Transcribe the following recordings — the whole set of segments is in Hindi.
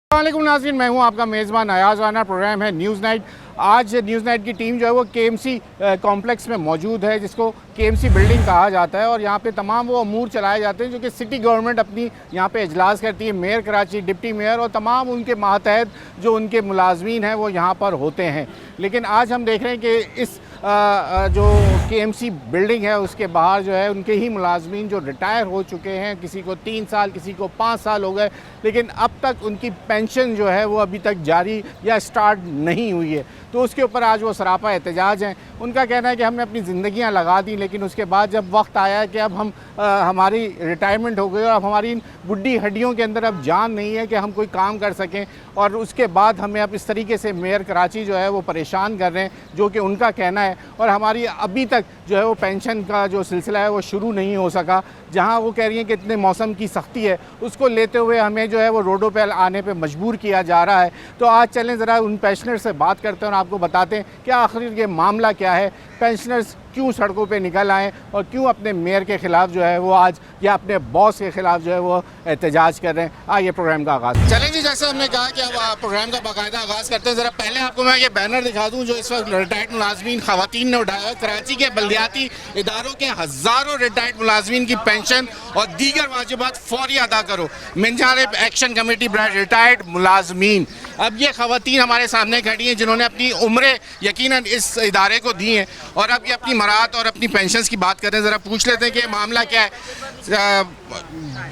अस्सलामुअलैकुम नाज़रीन, मैं हूं आपका मेज़बान अयाज़ राना। प्रोग्राम है न्यूज़ नाइट। आज न्यूज़ नाइट की टीम जो है वो केएमसी कॉम्प्लेक्स में मौजूद है, जिसको केएमसी बिल्डिंग कहा जाता है। और यहाँ पे तमाम वो अमूर चलाए जाते हैं जो कि सिटी गवर्नमेंट अपनी यहाँ पे इजलास करती है। मेयर कराची, डिप्टी मेयर और तमाम उनके मातहत जो उनके मुलाजमीन हैं वो यहाँ पर होते हैं। लेकिन आज हम देख रहे हैं कि इस जो केएमसी बिल्डिंग है उसके बाहर जो है उनके ही मुलाजमीन जो रिटायर हो चुके हैं, किसी को 3 साल, किसी को 5 साल हो गए, लेकिन अब तक उनकी पेंशन जो है वो अभी तक जारी या स्टार्ट नहीं हुई है। तो उसके ऊपर आज वो सरापा एहतजाज हैं। उनका कहना है कि हमने अपनी ज़िंदगियां लगा दी, लेकिन उसके बाद जब वक्त आया कि अब हम हमारी रिटायरमेंट हो गई और अब हमारी इन बुढ़ी हड्डियों के अंदर अब जान नहीं है कि हम कोई काम कर सकें, और उसके बाद हमें अब इस तरीके से मेयर कराची जो है वो परेशान कर रहे हैं, जो कि उनका कहना है। और हमारी अभी तक जो है वो पेंशन का जो सिलसिला है वो शुरू नहीं हो सका। जहां वो कह रही हैं कि इतने मौसम की सख्ती है, उसको लेते हुए हमें जो है वो रोडों पर आने पे मजबूर किया जा रहा है। तो आज चलें ज़रा उन पेंशनर से बात करते हैं और आपको बताते हैं कि आखिर ये मामला क्या है, पेंशनर्स क्यों सड़कों पे निकल आए और क्यों अपने मेयर के ख़िलाफ़ जो है वो आज या अपने बॉस के ख़िलाफ़ जो है वो एहतजाज कर रहे हैं। आइए प्रोग्राम का आगाज़ चलें जी। जैसे हमने कहा कि अब प्रोग्राम का बाकायदा आगाज़ करते हैं। ज़रा पहले आपको मैं ये बैनर दिखा दूँ जो इस वक्त रिटायर्ड मुलाजमीन ख़वातीन ने उठाया। कराची के बल्दियाती इदारों के हज़ारों रिटायर्ड मुलाजमीन की पेंशन और दीगर वाजिबात फौरी अदा करो। मिनजारिब एक्शन कमेटी बराए रिटायर्ड मुलाजमीन। अब ये ख़वातीन हमारे सामने खड़ी हैं जिन्होंने अपनी उम्रें यकीनन इस इदारे को दी हैं और अब ये अपनी मराहत और अपनी पेंशन्स की बात कर रहे हैं। ज़रा पूछ लेते हैं कि मामला क्या है।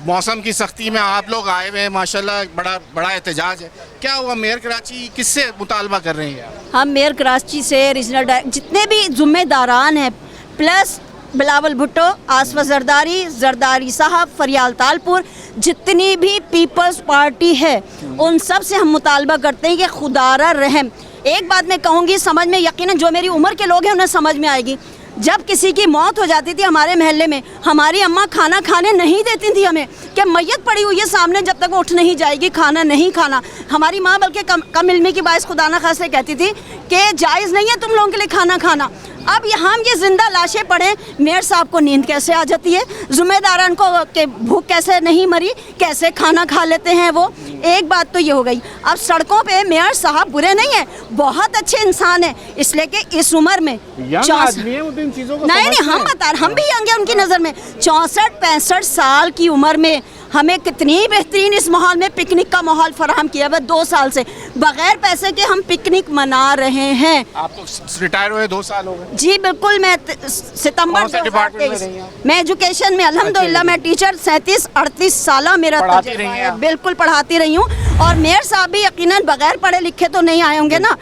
मौसम की सख्ती में आप लोग आए हुए हैं, माशाल्लाह बड़ा एहतजाज है। क्या हुआ, मेयर कराची किससे मुतालबा कर रहे हैं? हम मेयर कराची से रीजनल जितने भी ज़िम्मेदारान हैं, प्लस बिलावल भुट्टो, आसफा जरदारी साहब, फरियाल तालपुर, जितनी भी पीपल्स पार्टी है उन सब से हम मुतालबा करते हैं कि खुदारा रहम। एक बात मैं कहूँगी, समझ में यकीनन जो मेरी उम्र के लोग हैं उन्हें समझ में आएगी। जब किसी की मौत हो जाती थी हमारे महल्ले में, हमारी अम्मा खाना खाने नहीं देती थी हमें, कि मैयत पड़ी हुई है सामने, जब तक वो उठ नहीं जाएगी खाना नहीं खाना। हमारी माँ बल्कि कम इल्मी की बाइस खुदा न खास्ते कहती थी कि जायज़ नहीं है तुम लोगों के लिए खाना खाना। अब यहाँ ये जिंदा लाशें पड़े, मेयर साहब को नींद कैसे आ जाती है, ज़िम्मेदारान को के भूख कैसे नहीं मरी, कैसे खाना खा लेते हैं वो। एक बात तो ये हो गई। अब सड़कों पे मेयर साहब बुरे नहीं है, बहुत अच्छे इंसान है, इसलिए कि इस उम्र में नहीं, हम बता रहे, हम भी यंग हैं उनकी नज़र में। 64-65 साल की उम्र में हमें कितनी बेहतरीन इस माहौल में पिकनिक का माहौल फराहम किया हुआ। 2 साल से बगैर पैसे के हम पिकनिक मना रहे हैं। आप तो रिटायर हुए 2 साल हो गए? जी बिल्कुल, मैं सितंबर 2023 मैं एजुकेशन में अल्हम्दुलिल्लाह मैं टीचर 37-38 साल मेरा तजुर्बा है, बिल्कुल पढ़ाती रही हूँ। और मेयर साहब भी यकीनन बगैर पढ़े लिखे तो नहीं आए होंगे ना,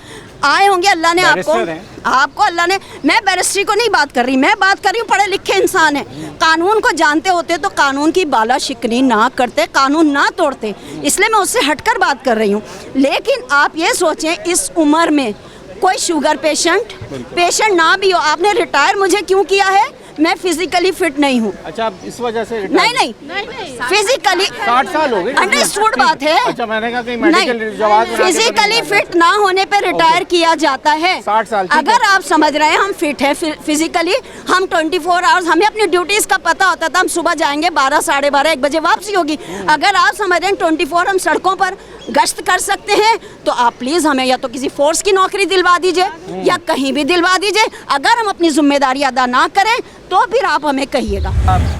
आए होंगे। अल्लाह ने आपको अल्लाह ने, मैं बैरिस्ट्री को नहीं बात कर रही, मैं बात कर रही हूँ पढ़े लिखे इंसान है। कानून को जानते होते तो कानून की बाला शिकनी ना करते, कानून ना तोड़ते, इसलिए मैं उससे हटकर बात कर रही हूँ। लेकिन आप ये सोचें, इस उम्र में कोई शुगर पेशेंट ना भी हो, आपने रिटायर मुझे क्यों किया है? मैं फिजिकली फिट नहीं हूँ। अच्छा, इस वजह से नहीं फिजिकली 60 साल हो गए, अंडरस्टूड बात है। अच्छा, मैंने कहा कि मेडिकल जवाब फिजिकली फिट ना होने पे रिटायर किया जाता है। 60 साल अगर आप समझ रहे हैं हम फिट हैं फिजिकली, हम 24 आवर्स, हमें अपनी ड्यूटीज का पता होता था, हम सुबह जाएंगे 12, 12:30, 1 बजे वापसी होगी। अगर आप समझ रहे हैं 24 हम सड़कों पर गश्त कर सकते हैं, तो आप प्लीज़ हमें या तो किसी फोर्स की नौकरी दिलवा दीजिए या कहीं भी दिलवा दीजिए। अगर हम अपनी जिम्मेदारी अदा ना करें तो फिर आप हमें कहिएगा।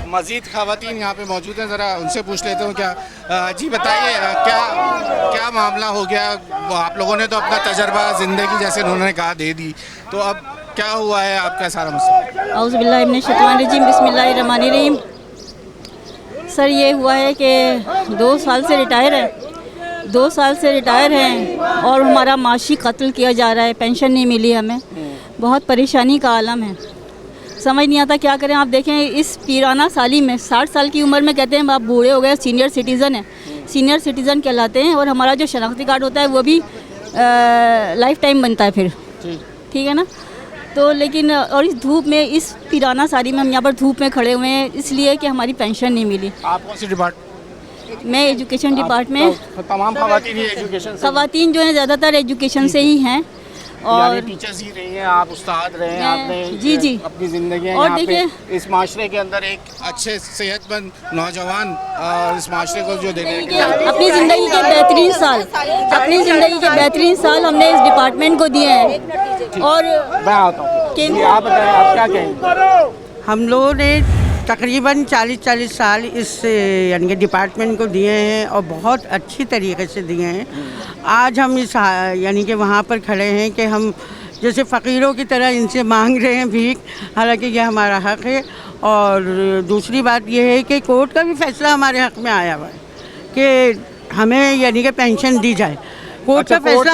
मज़ीद ख़वातीन यहाँ पे मौजूद हैं, ज़रा उनसे पूछ लेते हो। क्या जी बताइए, क्या मामला हो गया? आप लोगों ने तो अपना तजर्बा ज़िंदगी जैसे उन्होंने कहा दे दी, तो अब क्या हुआ है आपका सारा मसला? औज़ु बिल्लाहि मिनश शैतानिर रजीम, बिस्मिल्लाहिर रहमानिर रहीम। सर ये हुआ है कि 2 साल से रिटायर है, 2 साल से रिटायर हैं और हमारा माशी कत्ल किया जा रहा है, पेंशन नहीं मिली हमें, बहुत परेशानी का आलम है, समझ नहीं आता क्या करें। आप देखें इस पीराना साली में 60 साल की उम्र में कहते हैं आप बूढ़े हो गए, सीनियर सिटीज़न है, सीनियर सिटीज़न कहलाते हैं। और हमारा जो शनाख्ती कार्ड होता है वो भी लाइफ टाइम बनता है फिर, ठीक है ना। तो लेकिन और इस धूप में, इस पीराना साली में हम यहाँ पर धूप में खड़े हुए हैं इसलिए कि हमारी पेंशन नहीं मिली। आप कौन सी डिपार्टमेंट? मैं एजुकेशन डिपार्टमेंट। तमाम ख़वातीन एजुकेशन, ख़वातीन जो हैं ज़्यादातर एजुकेशन से ही हैं। यानी टीचर्स ही रही हैं, आप उस्ताद रहे हैं, आपने जी जी अपनी ज़िंदगी और यहाँ पे देखिए इस माशरे के अंदर एक अच्छे सेहतमंद नौजवान इस माशरे को जो देने के अपनी ज़िंदगी के बेहतरीन साल, अपनी ज़िंदगी के बेहतरीन साल हमने इस डिपार्टमेंट को दिए हैं। और मैं आता हूँ जी, आप बताएं आप क्या कहेंगे। हम लोगों ने तकरीबन 40 साल इस यानी कि डिपार्टमेंट को दिए हैं और बहुत अच्छी तरीके से दिए हैं। आज हम इस यानी कि वहाँ पर खड़े हैं कि हम जैसे फ़कीरों की तरह इनसे मांग रहे हैं भीख, हालांकि ये हमारा हक़ है। और दूसरी बात ये है कि कोर्ट का भी फैसला हमारे हक़ में आया हुआ है कि हमें यानी कि पेंशन दी जाए। कोर्ट का फैसला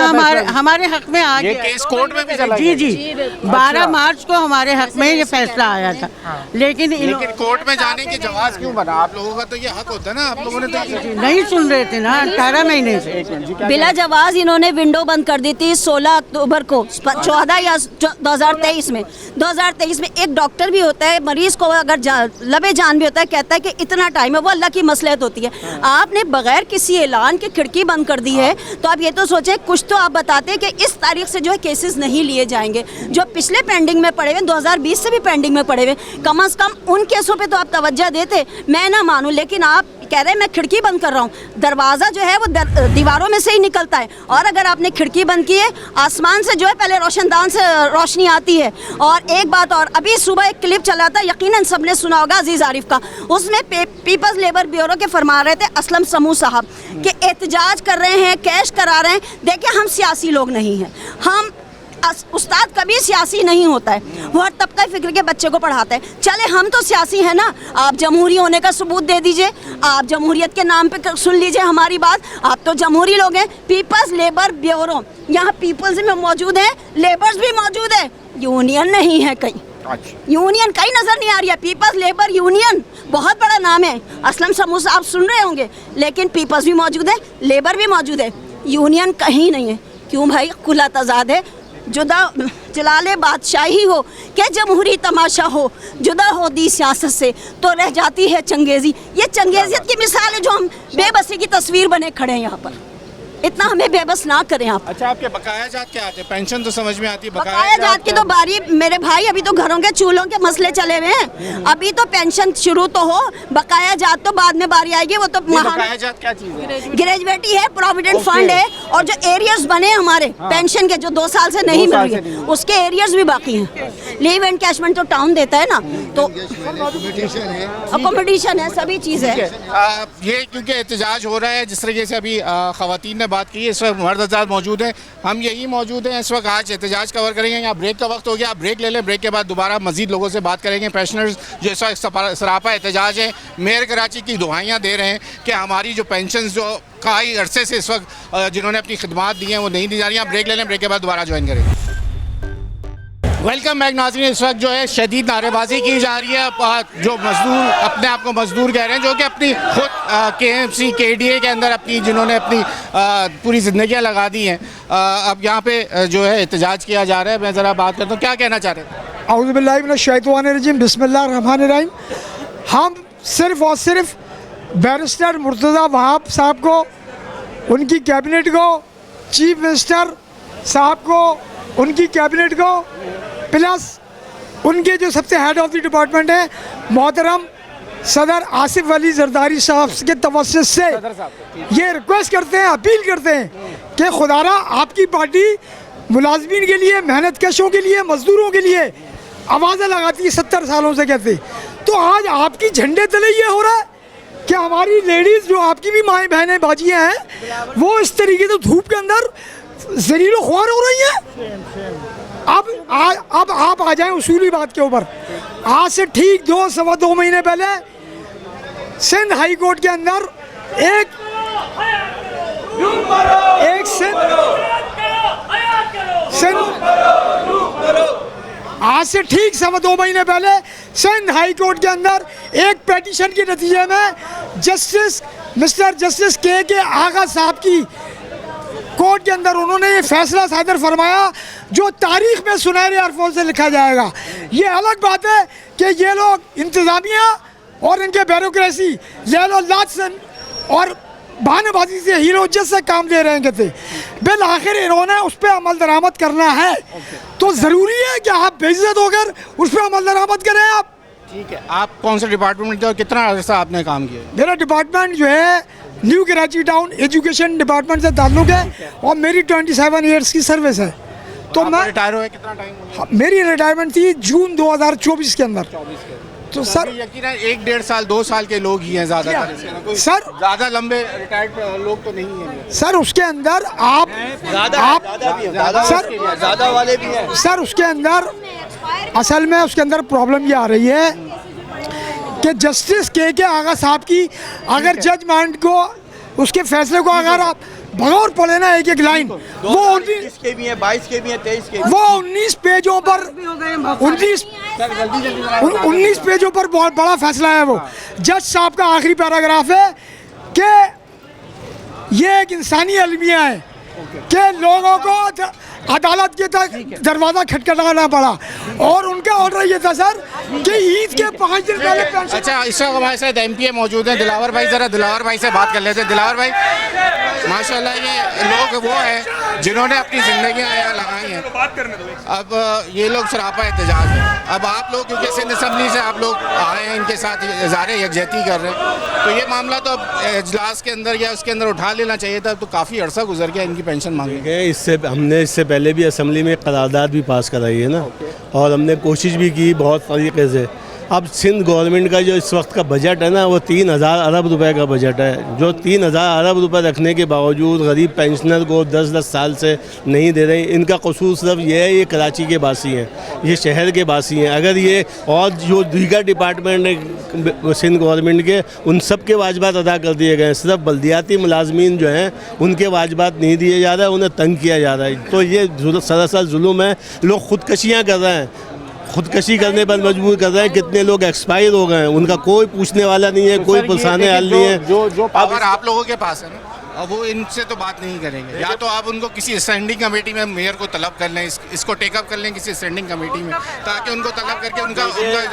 हमारे हक में आ गया। ये केस कोर्ट में भी चला जी जी 12 मार्च को हमारे हक में ये फैसला आया था। लेकिन कोर्ट में जाने की जवाब क्यों बना? आप लोगों का तो ये हक होता है ना, आप लोगों ने तो नहीं सुन रहे थे ना 18 महीने से। बिला जवाज इन्होंने विंडो बंद कर दी थी 16 अक्टूबर को 14 या 2023 में। 2023 में एक डॉक्टर भी होता है, मरीज को अगर लबे जान भी होता है, कहता है कि इतना टाइम है, वो अल्लाह की मसलहत होती है। आपने बगैर किसी ऐलान के खिड़की बंद कर दी है, तो आप ये तो सोचे कुछ तो आप बताते कि इस तारीख से जो है केसेस नहीं लिए जाएंगे जो पिछले पेंडिंग में पड़े हुए, 2020 से भी पेंडिंग में पड़े हुए। कम से कम उन केसों पे तो आप तवज्जो देते। मैं ना मानूं, लेकिन आप कह रहे हैं मैं खिड़की बंद कर रहा हूँ। दरवाज़ा जो है वो दीवारों में से ही निकलता है, और अगर आपने खिड़की बंद की है, आसमान से जो है पहले रोशनदान से रोशनी आती है। और एक बात और, अभी सुबह एक क्लिप चला था, यकीनन सबने सुना होगा, अजीज़ आरिफ का। उसमें पीपल्स लेबर ब्यूरो के फरमा रहे थे असलम समूह साहब कि एहतजाज कर रहे हैं, कैश करा रहे हैं। देखिए हम सियासी लोग नहीं हैं, हम उस्ताद कभी सियासी नहीं होता है, वो हर तबका फिक्र के बच्चे को पढ़ाता है। चले हम तो सियासी हैं ना, आप जमहूरी होने का सबूत दे दीजिए, आप जमहूरियत के नाम पे सुन लीजिए हमारी बात। आप तो जमहूरी लोग हैं। पीपल्स लेबर ब्यूरो, यहाँ पीपल्स में मौजूद है, लेबर्स भी मौजूद है, यूनियन नहीं है कहीं। यूनियन कहीं नजर नहीं आ रही है। पीपल्स लेबर यूनियन बहुत बड़ा नाम है, असलम समूह आप सुन रहे होंगे, लेकिन पीपल्स भी मौजूद है, लेबर भी मौजूद है, यूनियन कहीं नहीं है। क्यों भाई? खुला तजाद है। जुदा जलाले बादशाही हो क्या जमहूरी तमाशा हो, जुदा हो दी सियासत से तो रह जाती है चंगेजी। ये चंगेजियत की मिसाल है जो हम बेबसी की तस्वीर बने खड़े हैं यहाँ पर। इतना हमें बेबस ना करें आप। अच्छा, आपके बकाया जात क्या आते हैं? पेंशन तो समझ में आती है, बकाया जात की तो बारी मेरे भाई, अभी तो घरों के चूल्हों के मसले चले हुए हैं। अभी तो पेंशन शुरू तो हो, बकाया जात तो बाद में बारी आएगी। वो तो बकाया जात क्या चीज है? ग्रेजुएटी है, प्रोविडेंट फंड है, और जो एरियर्स बने हमारे पेंशन के जो 2 साल से नहीं मिल रही है, उसके एरियर्स भी बाकी हैं। लीव एनकैशमेंट तो टाउन देता है ना, तो अकोमोडेशन है, सभी चीज़ है। ये क्योंकि एहतजाज हो रहा है, जिस तरीके से अभी खवातीन ने बात की, इस वक्त मर्द हज़रात मौजूद हैं, हम यही मौजूद हैं इस वक्त। आज एहतजाज कवर करेंगे। यहाँ ब्रेक का वक्त हो गया, ब्रेक ले लें, ब्रेक के बाद दोबारा मजीद लोगों से बात करेंगे। पेंशनर्स जो इस वक्त सरापा एहतजाज है, मेयर कराची की दुआइयाँ दे रहे हैं कि हमारी जो पेंशन जो कई अरसे से इस वक्त जिन्होंने अपनी खिदमात दी हैं वो नहीं दी जा रही हैं। ब्रेक ले लें, ब्रेक के बाद दोबारा ज्वाइन करेंगे। वेलकम बैक नाज़रीन। इस वक्त जो है शदीद नारेबाजी की जा रही है, जो मजदूर अपने आप को मजदूर कह रहे हैं, जो कि अपनी खुद KMC KDA के अंदर अपनी जिन्होंने अपनी पूरी ज़िंदगियाँ लगा दी हैं, अब यहाँ पे जो है एहतजाज किया जा रहा है। मैं ज़रा बात करता हूँ, क्या कहना चाह रहे थे? औज़ु बिल्लाहि मिनश शैतानिर रजीम, बिस्मिल्लाहिर रहमानिर रहीम। हम सिर्फ़ और सिर्फ बैरिस्टर मुर्तज़ा वहाब साहब को, उनकी कैबिनेट को, चीफ मिनिस्टर साहब को, उनकी कैबिनेट को, प्लस उनके जो सबसे हेड ऑफ द डिपार्टमेंट है मोहतरम सदर आसिफ अली जरदारी साहब के तवज्जुह से ये रिक्वेस्ट करते हैं, अपील करते हैं कि खुदारा आपकी पार्टी मुलाजमीन के लिए, मेहनत कशों के लिए, मजदूरों के लिए आवाज़ें लगाती है 70 सालों से कहते। तो आज आपकी झंडे तले ये हो रहा है कि हमारी लेडीज़ जो आपकी भी माएँ बहनें बाजियाँ हैं वो इस तरीके से धूप के अंदर ज़लीलो ख्वार हो रही हैं। अब आप आ जाएं उसूली बात के ऊपर। आज से ठीक 2-2.25 महीने पहले सिंध हाई कोर्ट के अंदर एक आज से ठीक 2.25 महीने पहले सिंध हाई कोर्ट के अंदर एक पेटिशन के नतीजे में मिस्टर जस्टिस के आगा साहब की कोर्ट के अंदर उन्होंने ये फैसला सादर फरमाया जो तारीख में सुनहरे हरफों से लिखा जाएगा। ये अलग बात है कि ये लोग इंतज़ामिया और इनके ब्यूरोक्रेसी लेलो लाजसन और बहानेबाजी से हीरोइज्जत से काम दे रहे हैं कहते। बिल आखिर इन्होंने उस पर अमल दरामद करना है तो ज़रूरी है कि आप बेइज्जत होकर उस पर अमल दरामद करें आप। ठीक है, आप कौन से डिपार्टमेंट थे और कितना अर्सा आपने काम किया? मेरा डिपार्टमेंट जो है new Karachi town education department से ताल्लुक़ है और मेरी 27 ईयर्स की सर्विस है। तो मैं रिटायर हुए कितना टाइम हो गया? मेरी रिटायरमेंट थी जून 2024 के अंदर। तो सर यकीनन 1-1.5 साल 2 साल के लोग ही हैं ज़्यादातर इसके ना, कोई सर ज़्यादा लंबे रिटायर्ड लोग तो नहीं हैं सर उसके अंदर आप ज़्यादा वाले भी हैं सर उसके अंदर असल में उसके अंदर प्रॉब्लम ये आ रही है कि जस्टिस के आगा साहब की अगर जजमेंट को उसके फैसले को अगर आप भगौर पढ़े ना एक एक लाइन वो 19 के भी हैं 22 के भी हैं 23 के भी। वो 19 पेजों पर 19 पेजों पर बहुत बड़ा फैसला है। वो जज साहब का आखिरी पैराग्राफ है कि ये एक इंसानी अलमिया है कि लोगों को अदालत के तक दरवाज़ा खटखटाना पड़ा और उनका ऑर्डर ये था सर कि ईद के 5 दिन पहले पेंशन। अच्छा, इस वक्त हमारे साथ एमपीए मौजूद हैं दिलावर भाई, ज़रा दिलावर भाई से बात कर लेते हैं। दिलावर भाई, माशाल्लाह ये लोग वो हैं जिन्होंने अपनी ज़िंदगी यहाँ लगाई हैं, अब ये लोग सरापा एहतजाज हैं। अब आप लोग क्योंकि सिंध असम्बली से आप लोग आए हैं, इनके साथ इज़हार यकजहती कर रहे हैं, तो ये मामला तो अब इजलास के अंदर या उसके अंदर उठा लेना चाहिए था। तो काफ़ी अर्सा गुजर गया इनकी पेंशन मांगे। इससे पहले भी असम्बली में करारदाद भी पास कराई है ना, और हमने कोशिश भी की बहुत तरीके से। अब सिंध गवर्नमेंट का जो इस वक्त का बजट है ना वो 3000 अरब रुपए का बजट है, जो 3000 अरब रुपए रखने के बावजूद गरीब पेंशनर को 10-10 साल से नहीं दे रहे। इनका कसूर सिर्फ ये है, ये कराची के बासी हैं, ये शहर के बासी हैं। अगर ये और जो दीगर डिपार्टमेंट है सिंध गवर्नमेंट के, उन सब के वाजबात अदा कर दिए गए हैं, सिर्फ बल्दियाती मुलाजमीन जो हैं उनके वाजबात नहीं दिए जा रहे हैं, उन्हें तंग किया जा रहा है। तो ये सरासर जुल्म है। लोग खुदकशियाँ कर रहे हैं, खुदकशी करने पर मजबूर कर रहे हैं। कितने लोग एक्सपायर हो गए हैं, उनका कोई पूछने वाला नहीं है, कोई पुरसाने हल नहीं है। जो पावर आप लोगों के पास है ना, अब वो इनसे तो बात नहीं करेंगे। या तो आप उनको किसी स्टैंडिंग कमेटी में मेयर को तलब कर लें, इसको टेकअप कर लें किसी स्टैंडिंग कमेटी में, ताकि उनको तलब करके उनका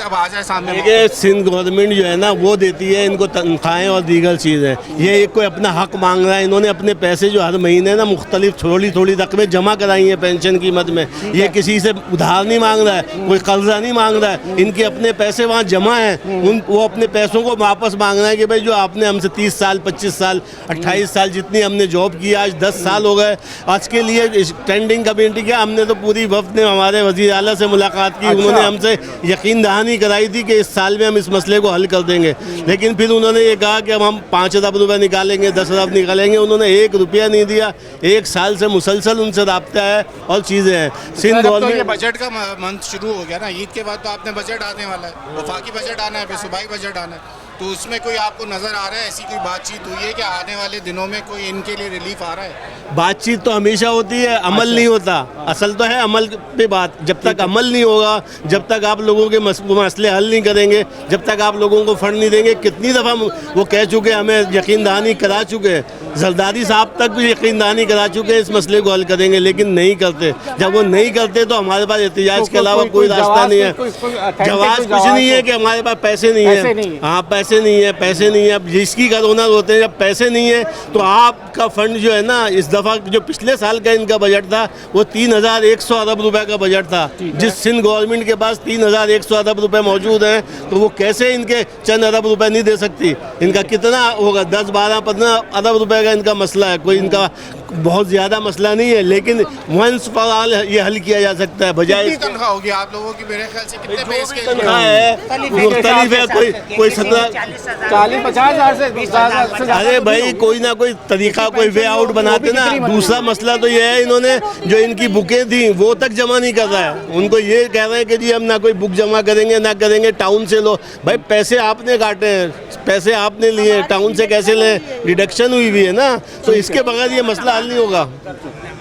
अब आ जाए सामने। देखिए सिंध गवर्नमेंट जो है ना वो देती है इनको तनख्वाहें और दीगर चीज़ें। ये एक कोई अपना हक मांग रहा है। इन्होंने अपने पैसे जो हर महीने ना मुख्तलिफ थोड़ी रकमें जमा कराई हैं पेंशन कीमत में। ये किसी से उधार नहीं मांग रहा है, कोई कर्जा नहीं मांग रहा है। इनके अपने पैसे वहाँ जमा हैं, वो अपने पैसों को वापस मांग रहा है कि भाई जो आपने हमसे 30 साल 25 साल 28 साल जितनी हमने जॉब की, आज 10 साल हो गए। आज के लिए स्टैंडिंग कमेटी क्या, हमने तो पूरी वफ्द ने हमारे वज़ीर आला से मुलाकात की। उन्होंने हमसे यकीन दहानी कराई थी कि इस साल में हम इस मसले को हल कर देंगे, लेकिन फिर उन्होंने ये कहा कि अब हम 5 अरब रुपये निकालेंगे, 10 अरब निकालेंगे। उन्होंने 1 रुपया नहीं दिया। 1 साल से मुसलसल उनसे रब्ता है और चीज़ें हैं। सिंध गवर्नमेंट ये बजट का मंथ शुरू हो गया ना, ईद के बाद तो आपने बजट आने वाला है, वफाकी बजट आना है, फिर सूबाई बजट आना है, तो उसमें कोई आपको नज़र आ रहा है ऐसी कोई बातचीत हुई है कि आने वाले दिनों में कोई इनके लिए रिलीफ आ रहा है? बातचीत तो हमेशा होती है, अमल नहीं होता। असल तो है अमल पे बात। जब तक अमल नहीं होगा, जब तक आप लोगों के मसले हल नहीं करेंगे, जब तक आप लोगों को फंड नहीं देंगे। कितनी दफ़ा वो कह चुके, हमें यकीन दहानी करा चुके हैं, जरदारी साहब तक भी यकीन दहानी करा चुके हैं इस मसले को हल करेंगे, लेकिन नहीं करते। जब वो नहीं करते तो हमारे पास एहतिजाज के अलावा कोई रास्ता नहीं है। जवाब कुछ नहीं है कि हमारे पास पैसे नहीं है। हाँ, पैसे नहीं है, पैसे नहीं है। अब जिसकी गवर्नर होते हैं, जब पैसे नहीं है तो आपका फंड जो है ना, इस दफ़ा जो पिछले साल का इनका बजट था वो 3100 अरब रुपए का बजट था। जिस सिंध गवर्नमेंट के पास 3100 अरब रुपए मौजूद हैं, तो वो कैसे इनके चंद अरब रुपए नहीं दे सकती? इनका कितना होगा? 10, 12, 15 अरब रुपए का इनका मसला है। कोई इनका बहुत ज़्यादा मसला नहीं है, लेकिन वंस फॉर ऑल ये हल किया जा सकता है। बजाय तनख्वाह होगी आप लोगों की, मेरे ख्याल से कितने पे इसके तनख्वाह है मुख्तलिफ है, कोई 40-50 हज़ार से 20,000 से। अरे भाई कोई ना कोई तरीका, कोई वे आउट बनाते ना। दूसरा मसला तो ये है, इन्होंने जो इनकी बुकें थी वो तक जमा नहीं कर रहा है। उनको ये कह रहे हैं कि जी हम ना कोई बुक जमा करेंगे ना करेंगे, टाउन से लो। भाई पैसे आपने काटे हैं, पैसे आपने लिए, टाउन से कैसे लें? डिडक्शन हुई है ना, तो इसके बगैर ये मसला हल नहीं होगा।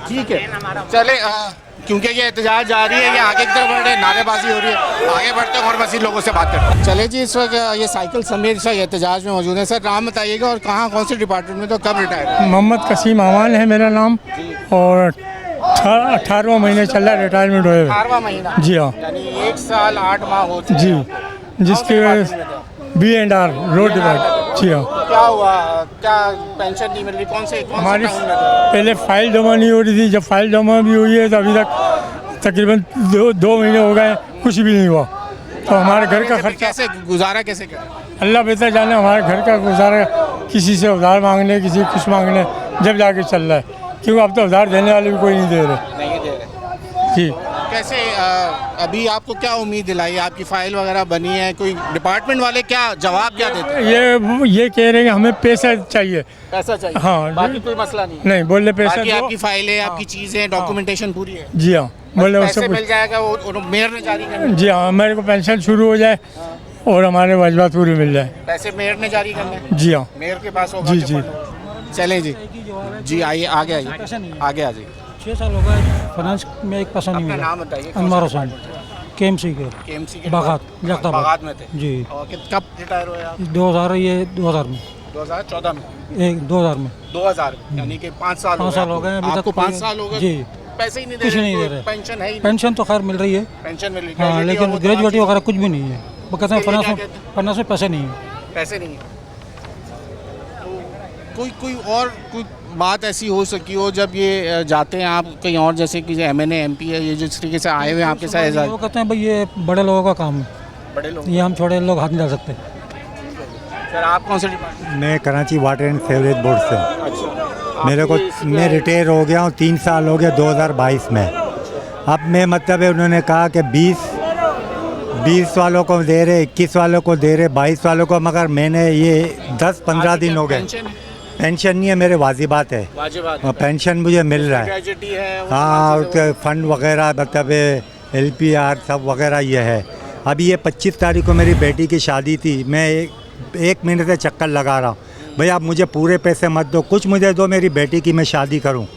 ठीक है, चले क्योंकि ये एहतजाज जारी है, ये आगे की तरफ बढ़ रहे हैं, नारेबाजी हो रही है, आगे बढ़ते हैं और मज़ीद लोगों से बात करते हैं। चले जी, इस वक्त ये साइकिल समेत सर एहतजाज में मौजूद है। सर नाम बताइएगा और कहाँ, कौन से डिपार्टमेंट में, तो कब रिटायर? मोहम्मद कसीम अमान है मेरा नाम, और 18वां महीने चल रहा है रिटायरमेंट हुए। 18वां महीना? जी हाँ, यानी 1 साल 8 माह हो चुके जी, जिसकी वजह B&R रोड डिपार्टमेंट। जी हाँ। क्या हुआ, क्या पेंशन नहीं मिल रही, कौन से हमारी टाउन में थे? पहले फाइल जमा नहीं हो रही थी, जब फाइल जमा भी हुई है तो अभी तक तकरीबन दो महीने हो गए, कुछ भी नहीं हुआ। तो हमारे घर का खर्चा, कैसे गुजारा कैसे करें? अल्लाह बेहतर जाने, हमारे घर का गुजारा किसी से उधार मांगने, किसी से कुछ मांगने जब जाके चल रहा है, क्योंकि अब तो उधार देने वाले भी कोई नहीं दे रहे। नहीं दे रहे। जी। कैसे अभी आपको क्या उम्मीद दिलाई, आपकी फाइल वगैरह बनी है, कोई डिपार्टमेंट वाले क्या जवाब क्या देते हैं? ये कह रहे हैं कि हमें पैसा चाहिए। पैसा चाहिए, हाँ, बाकी कोई मसला नहीं? नहीं, बोले पैसा बाकी दो। आपकी फाइलें, आपकी चीज़ें, डॉक्यूमेंटेशन पूरी है? जी हाँ, बोले पैसे उससे मिल जाएगा, वो मेयर ने जारी करना? जी हाँ, मेरे को पेंशन शुरू हो जाए और हमारे वाजबात पूरी मिल जाए। पैसे मेयर ने जारी करना? जी हाँ। मेयर के पास होगा? जी जी। चलें जी, जी आइए, आगे आइए, आगे आ जाइए। 6 साल हो गए फाइनेंस में एक पैसा नहीं अपना मिला। नाम बताइए। अनवर हुसैन, KMC के KMC के बागात, जगताबाद। बागात में थे जी। और कब रिटायर हुए आप? 2000 में 2014 में? 2000 में 2000 यानी कि 5 साल 5 साल हो गए अभी तक। आपको 5 साल हो गए? जी। पैसे ही नहीं दे कुछ रहे? नहीं दे कोई रहे। पेंशन है ही नहीं? पेंशन तो खैर मिल रही है, पेंशन मिल रही है, हाँ, ग्रेजुएटी लेकिन और ग्रेजुएटी वो वगैरह कुछ भी नहीं है। वो कहते हैं इसके लिए क्या फाइनेंस में पैसे नहीं है। पैसे नहीं है। तो कोई और कोई बात ऐसी हो सकी हो जब ये जाते हैं आप कहीं और, जैसे कि MNA MP है, ये जिस तरीके से आए हुए हैं आपके साथ एजाज? वो कहते हैं भाई ये बड़े लोगों का काम है, बड़े लोग। ये हम छोटे लोग हाथ नहीं डाल सकते। सर आप कौन से डिपार्टमेंट? मैं Karachi water and sewerage board से हूँ। अच्छा। मेरे को मैं रिटायर हो गया हूँ, 3 साल हो गया 2022 में। अब मैं मतलब है उन्होंने कहा कि 20 वालों को दे रहे, 21 वालों को दे रहे, 22 वालों को, मगर मैंने ये 10-15 दिन हो गए। पेंशन नहीं है, मेरे वाजिबात है, वाजिबात। पेंशन मुझे मिल रहा है। ग्रेजुएटी है वो हाँ, तमाम चीज़ें फंड वगैरह मतलब LPR सब वगैरह ये है। अभी ये 25 तारीख को मेरी बेटी की शादी थी, मैं एक महीने से चक्कर लगा रहा हूँ, भाई आप मुझे पूरे पैसे मत दो, कुछ मुझे दो, मेरी बेटी की मैं शादी करूँ।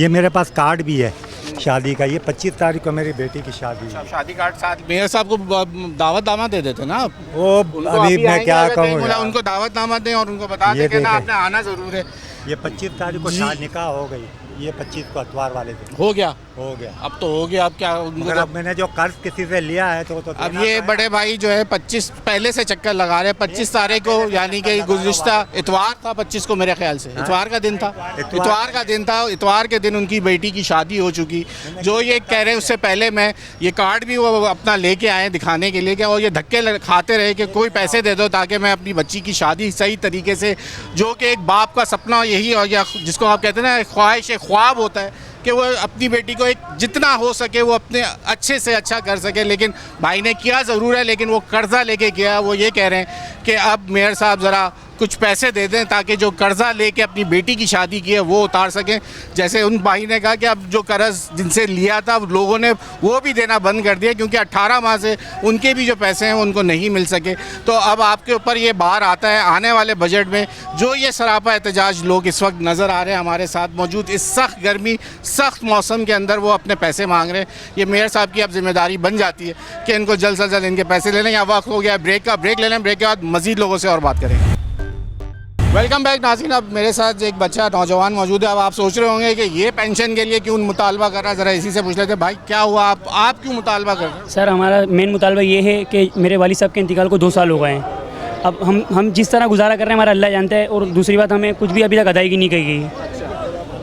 ये मेरे पास कार्ड भी है शादी का, ये 25 तारीख को मेरी बेटी की शादी है। शादी कार्ड साथ मेयर साहब को दावतनामा दे देते ना आप? वो अभी मैं आएंगे क्या अगर कहीं कहूँ, बोला उनको दावतनामा दें और उनको बता ये दें कि ना देखें। आपने आना ज़रूर है। ये 25 तारीख को निकाह हो गई, ये 25 को अतवार वाले दिन हो गया, हो गया। अब तो हो गया। अब क्या उनको मगर तो- अब मैंने जो कर्ज किसी से लिया है तो अब ये बड़े भाई जो है 25 पहले से चक्कर लगा रहे हैं। 25 तारीख को यानी कि गुज़िश्ता इतवार था, 25 को मेरे ख्याल से इतवार का दिन था, इतवार का दिन था। इतवार के दिन उनकी बेटी की शादी हो चुकी। जो ये कह रहे हैं उससे पहले मैं ये कार्ड भी वो अपना लेके आए दिखाने के लिए कि और ये धक्के खाते रहे कि कोई पैसे दे दो ताकि मैं अपनी बच्ची की शादी सही तरीके से, जो कि एक बाप का सपना यही और या जिसको आप कहते हैं ना ख्वाहिश ख्वाब होता है कि वो अपनी बेटी को एक जितना हो सके वो अपने अच्छे से अच्छा कर सके। लेकिन भाई ने किया ज़रूर है, लेकिन वो कर्ज़ा लेके गया। वो ये कह रहे हैं कि अब मेयर साहब ज़रा कुछ पैसे दे दें ताकि जो कर्ज़ा लेके अपनी बेटी की शादी की है वो उतार सकें। जैसे उन भाई ने कहा कि अब जो कर्ज़ जिनसे लिया था लोगों ने वो भी देना बंद कर दिया, क्योंकि 18 माह से उनके भी जो पैसे हैं उनको नहीं मिल सके। तो अब आपके ऊपर ये बार आता है आने वाले बजट में। जो ये सरापा एहतजाज लोग इस वक्त नज़र आ रहे हैं हमारे साथ मौजूद, इस सख्त गर्मी सख्त मौसम के अंदर वो अपने पैसे मांग रहे हैं। ये मेयर साहब की अब जिम्मेदारी बन जाती है कि इनको जल्द से जल्द इनके पैसे ले लें। या वक्त हो गया ब्रेक का, ब्रेक ले लें, ब्रेक के बाद मज़ीद लोगों से और बात करेंगे। वेलकम बैक नाज़रीन। अब मेरे साथ एक बच्चा नौजवान मौजूद है। अब आप सोच रहे होंगे कि ये पेंशन के लिए क्यों मुतालबा कर रहा है, ज़रा इसी से पूछ लेते हैं। भाई क्या हुआ, आप क्यों मुतालबा कर रहे हैं? सर हमारा मेन मुतालबा ये है कि मेरे वालिद साहब के इंतकाल को 2 साल हो गए हैं। अब हम जिस तरह गुजारा कर रहे हैं हमारा अल्लाह जानता है, और दूसरी बात हमें कुछ भी अभी तक अदायगी नहीं की गई।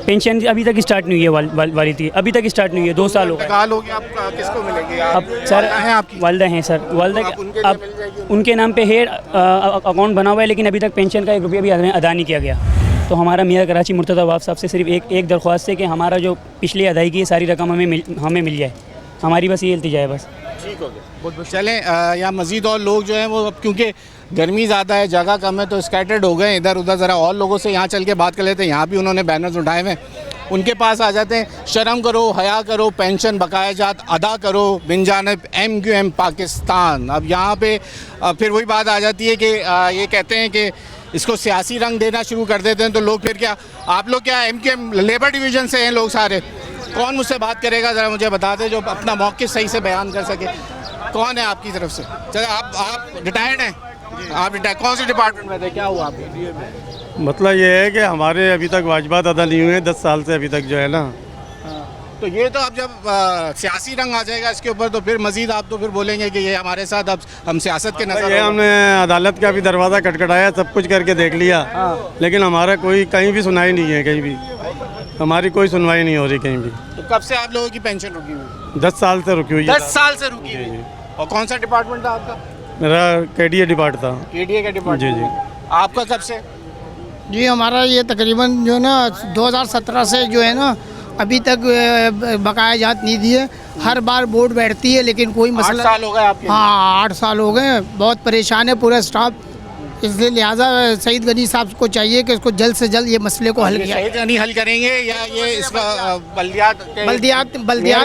पेंशन अभी तक स्टार्ट नहीं हुई है, वालिद की अभी तक स्टार्ट नहीं हुई है, 2 साल हो गए। इंतकाल हो गया, आप किसको मिलेंगे? अब सर हैं आपकी? वालदा हैं सर, वालदा अब उनके लिए अब मिल जाएगी? उनके नाम पे है अकाउंट बना हुआ है, लेकिन अभी तक पेंशन का 1 रुपया भी अदा नहीं किया गया। तो हमारा मेयर कराची मुर्तज़ा वाफ साहब से सिर्फ एक दरख्वास्त है कि हमारा जो पिछली अदायगी है सारी रकम हमें मिल जाए। हमारी बस ये इल्तिजा है बस। ठीक हो गया। चलें, यहाँ मज़ीद और लोग जो हैं वो अब क्योंकि गर्मी ज़्यादा है, जगह कम है, तो स्कैटर्ड हो गए इधर उधर। ज़रा और लोगों से यहाँ चल के बात कर लेते हैं। यहाँ भी उन्होंने बैनर्स उठाए हुए हैं, उनके पास आ जाते हैं। शर्म करो, हया करो, पेंशन बकाया जात अदा करो, बिन जानिब MQM पाकिस्तान। अब यहाँ पे फिर वही बात आ जाती है कि ये कहते हैं कि इसको सियासी रंग देना शुरू कर देते हैं। तो लोग फिर क्या, आप लोग क्या MQM लेबर डिवीज़न से हैं लोग सारे? कौन मुझसे बात करेगा, ज़रा मुझे बता दें, जो अपना मौक़िफ़ सही से बयान कर सके। कौन है आपकी तरफ से? चलो आप रिटायर्ड हैं? आप रिटायर्ड कौन से डिपार्टमेंट में थे, क्या हुआ आपको? मतलब ये है कि हमारे अभी तक वाजिबात अदा नहीं हुए 10 साल से अभी तक जो है ना। तो ये तो अब जब सियासी रंग आ जाएगा इसके ऊपर तो फिर मजीद आप तो फिर बोलेंगे कि ये हमारे साथ अब हम सियासत के नजर ये हमने अदालत का भी दरवाज़ा खटखटाया, सब कुछ करके देख लिया, लेकिन हमारा कोई कहीं भी सुनाई नहीं है, कहीं भी हमारी कोई सुनवाई नहीं हो रही कहीं भी। तो कब से आप लोगों की पेंशन रुकी हुई? 10 साल से रुकी हुई है। 10 साल से रुकी हुई। और कौन सा डिपार्टमेंट था आपका? मेरा KDA डिपार्ट था। KDA का डिपार्टमेंट। जी। आपका कब से? जी हमारा ये तकरीबन जो है ना 2017 से जो है ना अभी तक बकाया जात नहीं दिए। हर बार बोर्ड बैठती है लेकिन कोई 8 मसला। साल हो गए आपके? हाँ 8 साल हो गए, बहुत परेशान है पूरा स्टाफ, इसलिए लिहाजा सईद गनी साहब को चाहिए कि इसको जल्द से जल्द ये मसले को हल किया। सईद गनी हल करेंगे या ये इसका बल्दियात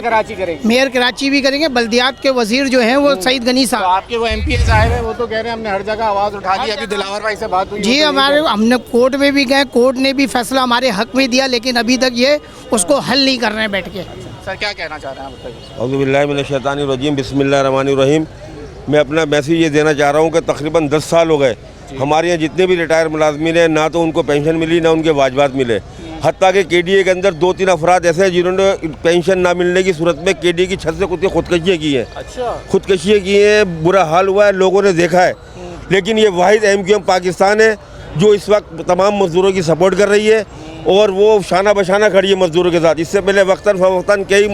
कराची करेंगे? मेयर कराची भी करेंगे, बल्दियात के वजीर जो हैं वो सईद गनी तो साहब। आपके वो MPs आए हैं वो तो कह रहे हैं हमने हर जगह आवाज़ उठा दी। अभी दिलावर भाई से बात हुई? जी हमारे हमने कोर्ट में भी गए, कोर्ट ने भी फैसला हमारे हक में दिया, लेकिन अभी तक ये उसको हल नहीं कर रहे हैं बैठ के। सर क्या कहना चाह रहे हैं आप बताइए? औज़ुबिल्लाहिमिनश्शैतानिर्रजीम बिस्मिल्लाहिर्रहमानिर्रहीम। मैं अपना मैसेज ये देना चाह रहा हूँ कि तकरीबन 10 साल हो गए हमारे यहाँ जितने भी रिटायर मुलाजमीन हैं, ना तो उनको पेंशन मिली ना उनके वाजबात मिले। हत्ता कि KDA के अंदर 2-3 अफराद ऐसे हैं जिन्होंने पेंशन ना मिलने की सूरत में KDA की छत से खुदकशियाँ की हैं। अच्छा। खुदकशियाँ की हैं, बुरा हाल हुआ है, लोगों ने देखा है। लेकिन ये वाहिद MQM पाकिस्तान है जो इस वक्त तमाम मज़दूरों की सपोर्ट कर रही है और वो शाना बशाना खड़ी है मज़दूरों के साथ। इससे पहले वक्तन फ़वक्तन कई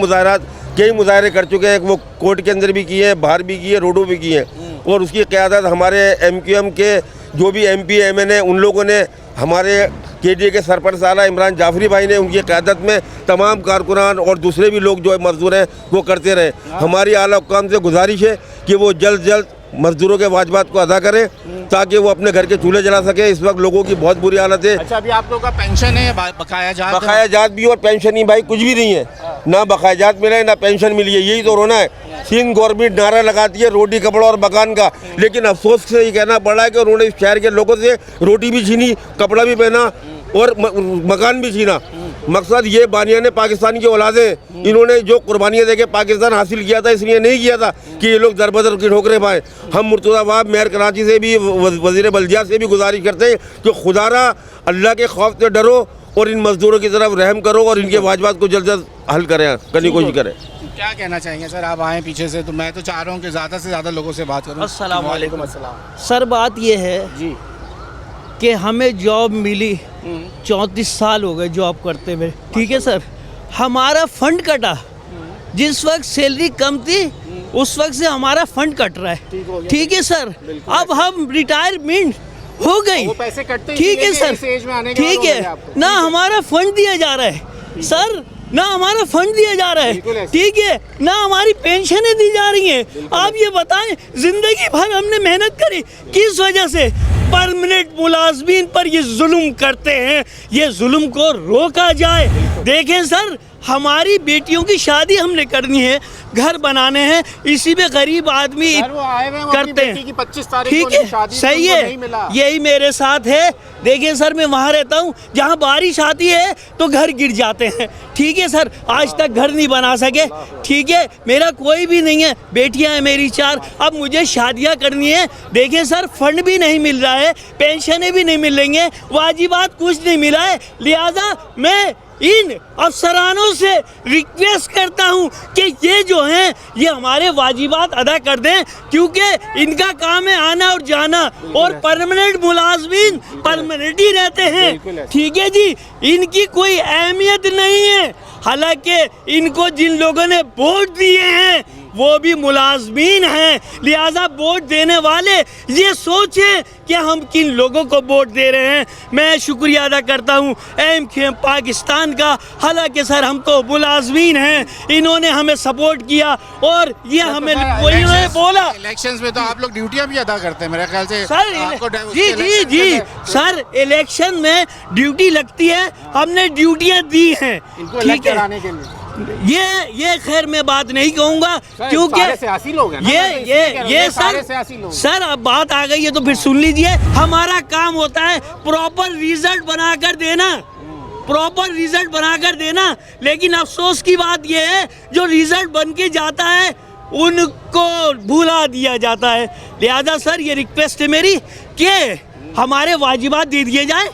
मुजाहरे कर चुके हैं, वो कोर्ट के अंदर भी किए हैं, बाहर भी किए, रोडों भी किए हैं। और उसकी क़यादत हमारे MQM के जो भी MP MN उन लोगों ने, हमारे KDA के सरपंच आला इमरान जाफरी भाई ने, उनकी क़यादत में तमाम कारकुनान और दूसरे भी लोग जो मज़दूर हैं वो करते रहे। हमारी आला हुक्काम से गुजारिश है कि वो जल्द जल्द मज़दूरों के वाजबात को अदा करें ताकि वो अपने घर के चूल्हे जला सके। इस वक्त लोगों की बहुत बुरी हालत है। अच्छा अभी आप लोगों का पेंशन है, बकाया जात? बकाया जात भी और पेंशन ही भाई कुछ भी नहीं है, ना बकाया जात मिला है ना पेंशन मिली है। यही तो रोना है। सिंध गवर्नमेंट नारा लगाती है रोटी कपड़ा और मकान का, लेकिन अफसोस से ये कहना पड़ रहा है कि उन्होंने इस शहर के लोगों से रोटी भी छीनी, कपड़ा भी पहना और मकान भी छीना। मकसद ये बानियाने पाकिस्तान की औलादें, इन्होंने जो कुर्बानियाँ देके पाकिस्तान हासिल किया था इसलिए नहीं किया था कि ये लोग दरबदर की ठोकरें पाएँ। हम मुर्तज़ा वहाब मेयर कराची से भी, वज़ीर बल्दिया से भी गुजारिश करते हैं कि खुदारा अल्लाह के खौफ से डरो और इन मज़दूरों की तरफ रहम करो और इनके वाजबात को जल्द जल्द हल करें, करने की कोशिश करें। क्या कहना चाहेंगे सर? आप आए पीछे से, तो मैं तो चाह रहा हूँ कि ज़्यादा से ज़्यादा लोगों से बात करूँ। अस्सलाम वालेकुम। अस्सलाम। सर बात ये है जी कि हमें जॉब मिली, 34 साल हो गए जॉब करते हुए, ठीक है सर। हमारा फंड कटा, जिस वक्त सैलरी कम थी उस वक्त से हमारा फंड कट रहा है, ठीक है सर। अब हम रिटायरमेंट हो गई, वो पैसे कटते ही ठीक है इस एज में सर, आने के ठीक बाद हो गए है आपको। ना हमारा फंड दिया जा रहा है सर, ना हमारा फंड दिया जा रहा है, ठीक है, ना हमारी पेंशनें दी जा रही हैं। आप ये बताएं, जिंदगी भर हमने मेहनत करी, किस वजह से? परमानेंट मुलाजमीन पर ये जुल्म करते हैं, ये जुल्म को रोका जाए। देखें सर, हमारी बेटियों की शादी हमने करनी है, घर बनाने हैं, इसी में गरीब आदमी करते हैं, ठीक है, सही है, यही मेरे साथ है। देखिए सर, मैं वहाँ रहता हूँ जहाँ बारिश आती है तो घर गिर जाते हैं, ठीक है सर, आज तक घर नहीं बना सके, ठीक है। मेरा कोई भी नहीं है, बेटियाँ हैं मेरी 4, अब मुझे शादियाँ करनी है। देखिए सर, फंड भी नहीं मिल रहा है, पेंशनें भी नहीं मिलेंगे, वाजिबात कुछ नहीं मिला है। लिहाजा मैं इन अफसरानों से रिक्वेस्ट करता हूं कि ये जो हैं ये हमारे वाजिबात अदा कर दें, क्योंकि इनका काम है आना और जाना, और परमानेंट मुलाजमीन परमानेंट ही रहते हैं, ठीक है जी, इनकी कोई अहमियत नहीं है। हालांकि इनको जिन लोगों ने वोट दिए हैं वो भी मुलाजमीन हैं, लिहाजा वोट देने वाले ये सोचें कि हम किन लोगों को वोट दे रहे हैं। मैं शुक्रिया अदा करता हूँ MQM पाकिस्तान का। हालांकि सर हम तो मुलाजमीन हैं, इन्होंने हमें सपोर्ट किया और ये हमें उन्होंने बोला। इलेक्शंस में तो आप लोग ड्यूटियां भी अदा करते हैं मेरे ख्याल से सर। जी सर, इलेक्शन में ड्यूटी लगती है, हमने ड्यूटियाँ दी हैं, ठीक है। ये खैर मैं बात नहीं कहूँगा क्योंकि सियासी लोग हैं, ये सर अब बात आ गई है तो फिर सुन लीजिए। हमारा काम होता है प्रॉपर रिजल्ट बनाकर देना, प्रॉपर रिजल्ट बनाकर देना, लेकिन अफसोस की बात यह है जो रिजल्ट बन के जाता है उनको भुला दिया जाता है। लिहाजा सर ये रिक्वेस्ट है मेरी कि हमारे वाजिबात दे दिए जाए,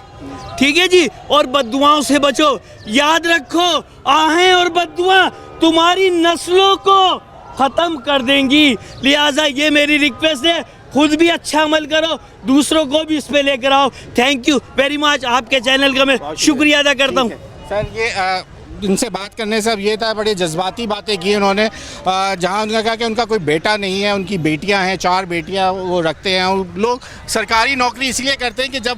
ठीक है जी, और बद्दुआओं से बचो। याद रखो, आहें और बद्दुआ तुम्हारी नस्लों को ख़त्म कर देंगी। लिहाजा ये मेरी रिक्वेस्ट है, खुद भी अच्छा अमल करो, दूसरों को भी इस पे लेकर आओ। थैंक यू वेरी मच, आपके चैनल का मैं शुक्रिया अदा करता हूँ। सर ये इनसे बात करने से अब ये था, बड़ी जज्बाती बातें की उन्होंने, जहाँ उन्होंने कहा कि उनका कोई बेटा नहीं है, उनकी बेटियां हैं, 4 बेटियां वो रखते हैं। और लोग सरकारी नौकरी इसलिए करते हैं कि जब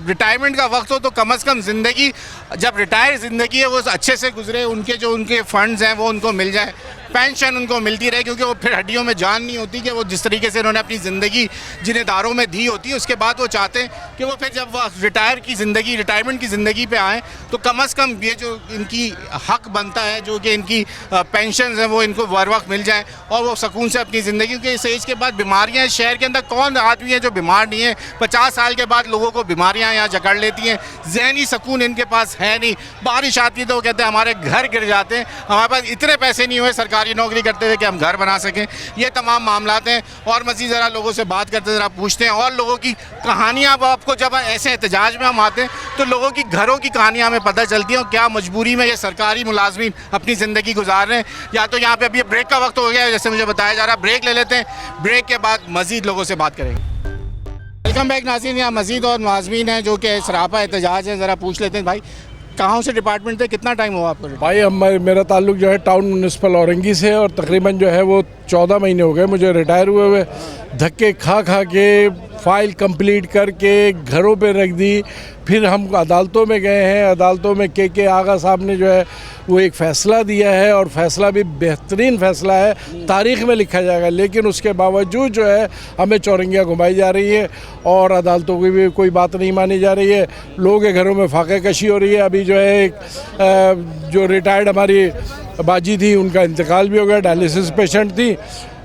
रिटायरमेंट का वक्त हो तो कम से कम ज़िंदगी, जब रिटायर ज़िंदगी है वो अच्छे से गुजरे, उनके फंड्स हैं वो उनको मिल जाए, पेंशन उनको मिलती रहे, क्योंकि वो फिर हड्डियों में जान नहीं होती कि वो जिस तरीके से उन्होंने अपनी ज़िंदगी जिन इदारों में दी होती है, उसके बाद वो चाहते हैं कि वो फिर जब वो रिटायरमेंट की ज़िंदगी पे आएँ तो कम से कम ये जो इनकी हक बनता है, जो कि इनकी पेंशन हैं वो इनको बर वक्त मिल जाए और वो सुकून से अपनी ज़िंदगी, क्योंकि इस एज के बाद बीमारियाँ हैं। शहर के अंदर कौन आदमी है जो बीमार नहीं है? 50 साल के बाद लोगों को बीमारियाँ यहाँ जकड़ लेती हैं, ज़हनी सुकून इनके पास है नहीं। बारिश आती है तो वो कहते हैं हमारे घर गिर जाते हैं, हमारे पास इतने पैसे नहीं हुए सरकारी नौकरी करते हुए कि हम घर बना सकें। ये तमाम मामलात हैं। और मज़ीद ज़रा लोगों से बात करते ज़रा पूछते हैं और लोगों की कहानियाँ। आपको जब ऐसे एहतजाज में हम आते हैं तो लोगों की घरों की कहानियाँ हमें पता चलती हैं और क्या मजबूरी में ये सरकारी मुलाजमीन अपनी ज़िंदगी गुजार रहे हैं। या तो यहाँ पे अभी ब्रेक का वक्त हो गया है जैसे मुझे बताया जा रहा है, ब्रेक ले लेते हैं, ब्रेक के बाद मज़ीद लोगों से बात करेंगे। वेलकम बैक नाज़रीन, यहाँ मज़ीद और मुलाजमीन हैं जो कि सरापा एहतजाज है। ज़रा पूछ लेते हैं भाई, कहाँ से डिपार्टमेंट थे, कितना टाइम हुआ आपको? भाई मेरा ताल्लुक जो है टाउन म्यूनसिपल औरंगी से, और तकरीबन जो है वो 14 महीने हो गए मुझे रिटायर हुए। धक्के खा के फाइल कंप्लीट करके घरों पे रख दी। फिर हम अदालतों में गए हैं, अदालतों में के आगा साहब ने जो है वो एक फ़ैसला दिया है और फ़ैसला भी बेहतरीन फ़ैसला है, तारीख़ में लिखा जाएगा। लेकिन उसके बावजूद जो है हमें चौरंगियाँ घुमाई जा रही है और अदालतों की भी कोई बात नहीं मानी जा रही है। लोगों के घरों में फाके कशी हो रही है। अभी जो है एक जो रिटायर्ड हमारी बाजी थी उनका इंतकाल भी हो गया, डायलिसिस पेशेंट थी।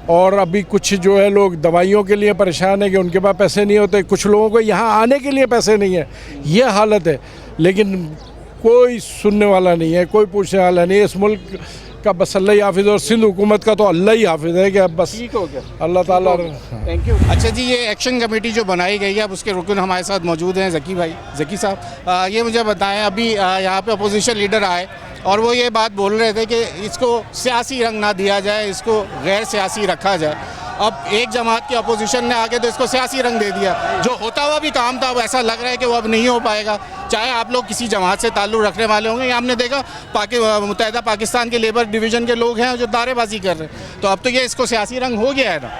और अभी कुछ जो है लोग दवाइयों के लिए परेशान है कि उनके पास पैसे नहीं होते, कुछ लोगों को यहाँ आने के लिए पैसे नहीं है, ये हालत है। लेकिन कोई सुनने वाला नहीं है, कोई पूछने वाला नहीं है। इस मुल्क का बस अल्लाह ही हाफिज़ और सिंध हुकूमत का तो अल्लाह ही हाफिज़ है कि अब बस ठीक हो गया, अल्लाह ताला। Thank you. अच्छा जी, ये एक्शन कमेटी जो बनाई गई है, अब उसके रुकन हमारे साथ मौजूद हैं ज़की साहब। ये मुझे बताएं, अभी यहाँ पे अपोजिशन लीडर आए और वो ये बात बोल रहे थे कि इसको सियासी रंग ना दिया जाए, इसको गैर सियासी रखा जाए। अब एक जमात की अपोजिशन ने आके तो इसको सियासी रंग दे दिया। जो होता हुआ भी काम था, अब ऐसा लग रहा है कि वो अब नहीं हो पाएगा। चाहे आप लोग किसी जमात से ताल्लुक़ रखने वाले होंगे, या हमने देखा मुत्तहिदा पाकिस्तान के लेबर डिवीज़न के लोग हैं जो दारेबाजी कर रहे हैं, तो अब तो ये इसको सियासी रंग हो गया है ना?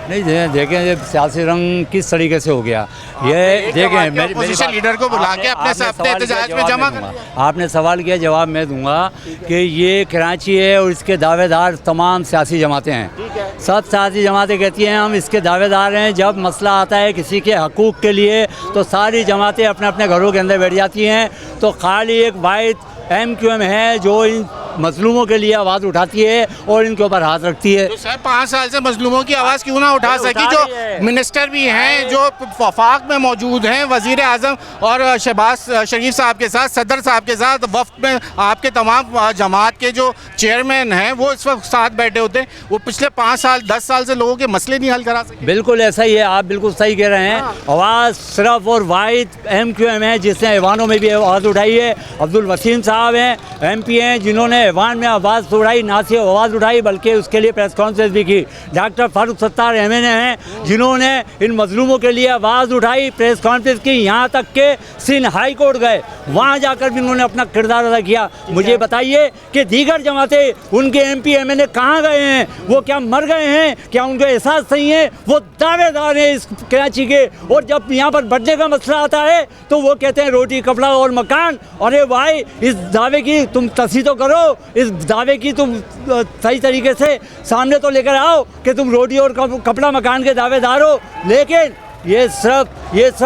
नहीं देखें, ये सियासी रंग किस तरीके से हो गया ये देखें। मेरी अपोजिशन लीडर को बुला के अपने एहतजाज में जमा कर, आपने सवाल किया, जवाब मैं दूंगा कि ये कराची है और इसके दावेदार तमाम सियासी जमातें हैं। सब सियासी जमातें कहती हैं हम इसके दावेदार हैं। जब मसला आता है किसी के हकूक़ के लिए तो सारी जमातें अपने अपने घरों के अंदर बैठ जाती हैं। तो खाली एक वाहिद MQM है जो इन मजलूमों के लिए आवाज़ उठाती है और इनके ऊपर हाथ रखती है। तो सर 5 साल से मजलूमों की आवाज़ क्यों ना उठा सकी? जो मिनिस्टर भी हैं, जो वफाक में मौजूद हैं, वज़ीर आज़म और शहबाज शरीफ साहब के साथ, सदर साहब के साथ, वफ्द में आपके तमाम जमात के जो चेयरमैन हैं वो इस वक्त साथ बैठे होते हैं। वो पिछले 5 साल 10 साल से लोगों के मसले नहीं हल करा सके। बिल्कुल ऐसा ही है, आप बिल्कुल सही कह रहे हैं। आवाज़ सिर्फ और वाहिद MQM है जिसने ऐवानों में भी आवाज़ उठाई है। अब्दुल वसीम साहब हैं, MP हैं, जिन्होंने ऐवान में आवाज़ उठाई, ना सिर्फ आवाज़ उठाई बल्कि उसके लिए प्रेस कॉन्फ्रेंस भी की। डॉक्टर फारूक सत्तार MNA हैं जिन्होंने इन मजलूमों के लिए आवाज़ उठाई, प्रेस कॉन्फ्रेंस की, यहाँ तक के सिंध हाई कोर्ट गए, वहाँ जाकर भी उन्होंने अपना किरदार अदा किया। मुझे बताइए कि दीगर जमातें, उनके MP MNA कहाँ गए हैं? वो क्या मर गए हैं? क्या उनको एहसास नहीं है? वो दावेदार हैं इस कराची के, और जब यहाँ पर बढ़ने का मसला आता है तो वो कहते हैं रोटी कपड़ा और मकान। अरे भाई, इस दावे की तुम तस्दीक तो करो, इस दावे की तुम सही तरीके से सामने तो लेकर आओ कि तुम रोटी और कपड़ा मकान के दावेदार हो। लेकिन ये सब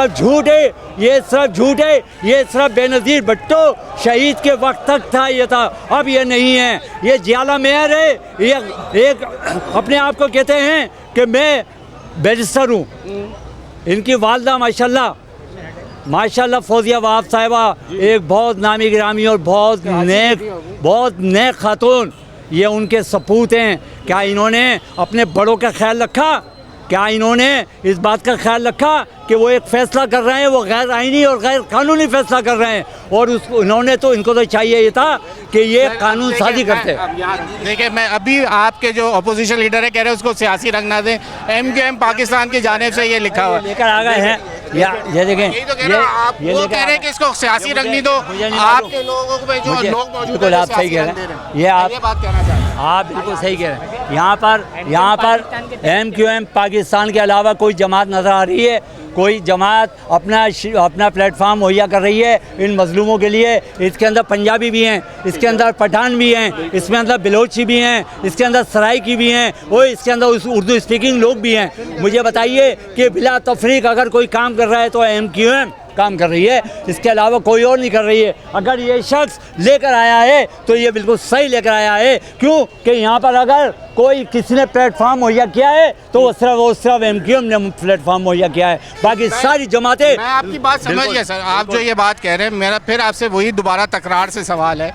झूठ है, ये सब झूठ है, ये सब बेनज़ीर भुट्टो शहीद के वक्त तक था, ये था, अब ये नहीं है। ये जियाला मेयर है, ये एक अपने आप को कहते हैं कि मैं बैरिस्टर हूँ। इनकी वालदा माशाल्लाह फौजिया वहाब साहिबा एक बहुत नामी गिरामी और बहुत नेक खातून, ये उनके सपूत हैं। क्या इन्होंने अपने बड़ों का ख्याल रखा? क्या इन्होंने इस बात का ख्याल रखा कि वो एक फैसला कर रहे हैं, वो गैर आईनी और गैर कानूनी फैसला कर रहे हैं, और उसको इन्होंने तो इनको तो चाहिए ये था कि ये कानून साजी करते। देखिए, मैं अभी आपके जो अपोजिशन लीडर है कह रहे हैं उसको सियासी रंग ना दें, MQM पाकिस्तान की जानिब से ये लिखा हुआ लेकर आ गए हैं। ये देखें, यही तो कह रहे हैं, आप वो कह रहे हैं कि इसको सियासी रंग नहीं दो, आपके लोगों को जो लोग मौजूद हैं आप सही कह रहे हैं, ये आप बात कहना चाहते हैं। आप बिल्कुल सही कह रहे हैं। यहाँ पर MQM पाकिस्तान के अलावा कोई जमात नज़र आ रही है, कोई जमात अपना प्लेटफार्म मुहैया कर रही है इन मजलूमों के लिए। इसके अंदर पंजाबी भी हैं, इसके अंदर पठान भी हैं, इसमें अंदर बलोची भी हैं, इसके अंदर सराइकी भी हैं, और इसके अंदर उर्दू स्पीकिंग लोग भी हैं। मुझे बताइए कि बिला तफरीक अगर कोई काम कर रहा है तो MQM काम कर रही है, इसके अलावा कोई और नहीं कर रही है। अगर ये शख्स लेकर आया है तो ये बिल्कुल सही लेकर आया है, क्यों कि यहाँ पर अगर कोई किसी ने प्लेटफार्म मुहैया किया है तो वो सिर्फ MQM ने प्लेटफार्म मुहैया किया है, बाकी सारी जमातें। मैं आपकी बात समझ गया सर, आप जो ये बात कह रहे हैं, मेरा फिर आपसे वही दोबारा तकरार से सवाल है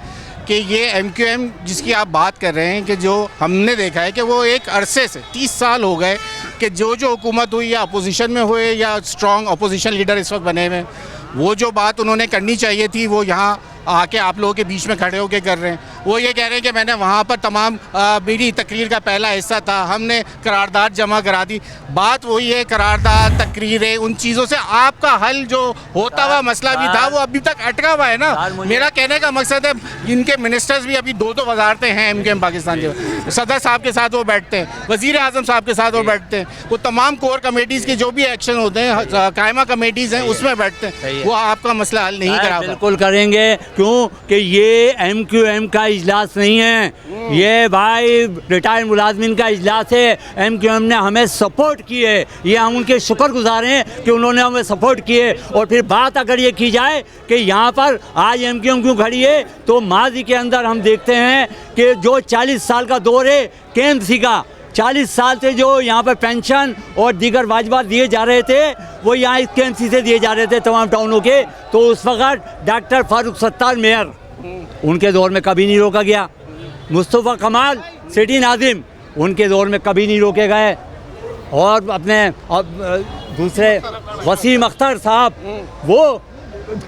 कि ये MQM जिसकी आप बात कर रहे हैं, कि जो हमने देखा है कि वो एक अरसे से 30 साल हो गए कि जो हुकूमत हुई या अपोजिशन में हुए या स्ट्रॉन्ग अपोजिशन लीडर इस वक्त बने हुए, वो जो बात उन्होंने करनी चाहिए थी वो यहाँ आके आप लोगों के बीच में खड़े होकर कर रहे हैं। वो ये कह रहे हैं कि मैंने वहाँ पर तमाम मेरी तकरीर का पहला हिस्सा था, हमने करारदाद जमा करा दी। बात वही है, करारदाद, तकरीरें, उन चीज़ों से आपका हल जो होता हुआ मसला भी था वो अभी तक अटका हुआ है ना। मेरा कहने का मकसद है, इनके मिनिस्टर्स भी अभी दो वजारतें हैं MQM पाकिस्तान के, सदर साहब के साथ वो बैठते हैं, वज़ीर आज़म साहब के साथ वो बैठते हैं, वो तमाम कोर कमेटीज़ के जो भी एक्शन होते हैं, कायमा कमेटीज़ हैं, उसमें बैठते हैं। वो आपका मसला हल नहीं करा। बिल्कुल करेंगे, क्यों कि ये MQM का इजलास नहीं है, ये भाई रिटायर्ड मुलाजमीन का इजलास है। MQM ने हमें सपोर्ट की है, ये हम उनके शुक्रगुजार हैं कि उन्होंने हमें सपोर्ट किए। और फिर बात अगर ये की जाए कि यहाँ पर आज MQM क्यों खड़ी है, तो माजी के अंदर हम देखते हैं कि जो 40 साल का दौर है KMC का, 40 साल से जो यहाँ पर पेंशन और दीगर वाजबात दिए जा रहे थे वो यहाँ इस KMC से दिए जा रहे थे तमाम टाउनों के। तो उस वक़्त डॉक्टर फारूक सत्तार मेयर, उनके दौर में कभी नहीं रोका गया। मुस्तफ़ा कमाल सिटी नाजिम, उनके दौर में कभी नहीं रोके गए। और अपने दूसरे वसीम अख्तर साहब, वो